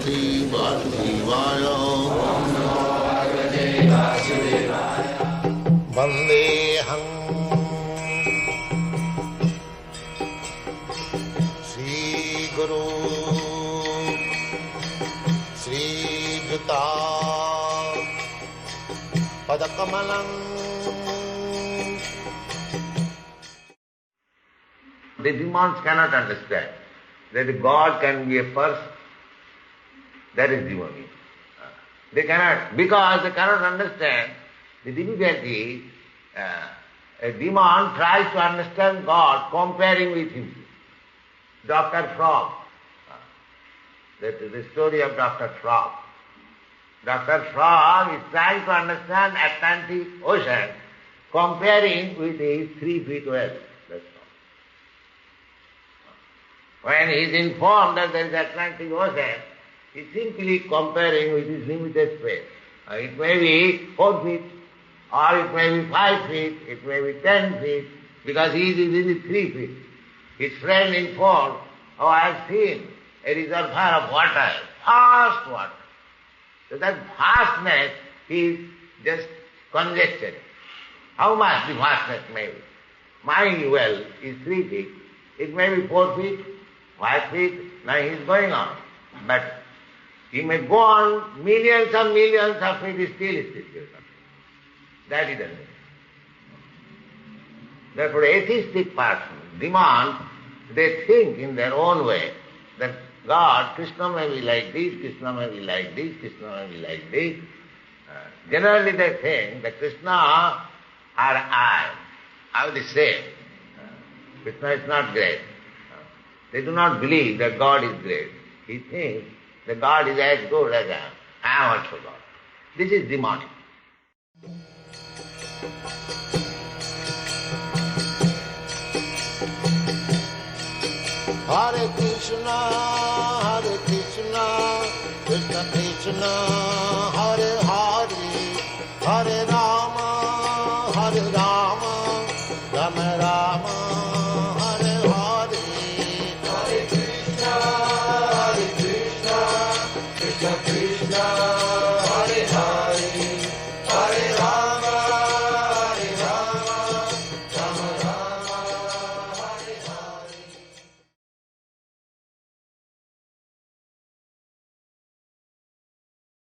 Bhagavate Vasudevaya. Vandeham Sri Guru Sri Juta Padakamalam. The demons cannot understand that God can be a person. That is Demoni. They cannot, because they cannot understand the difficulty. A demon tries to understand God comparing with him. Dr. Frog. That is the story of Dr. Frog. Dr. Frog is trying to understand Atlantic Ocean comparing with his 3 feet well. That's all. When he is informed that there is Atlantic Ocean, he is simply comparing with his limited space. It may be 4 feet, or it may be 5 feet, it may be 10 feet, because he is within 3 feet. His friend informed, oh, I have seen a reservoir of water, vast water. So that vastness is just conjecturing. How much the vastness may be? My well is 3 feet. It may be 4 feet, 5 feet. Now he is going on. But he may go on millions of feet, still. That he doesn't. Therefore, atheistic person, demons, they think in their own way that God, Krishna may be like this, Krishna may be like this, Krishna may be like this. Generally they think that Krishna or I are the same. Krishna is not great. They do not believe that God is great. He thinks that God is as good as I am. I am also God. This is demonic. Hare Krishna, Krishna Krishna, Hare Hare, Hare Rama, Rama Rama.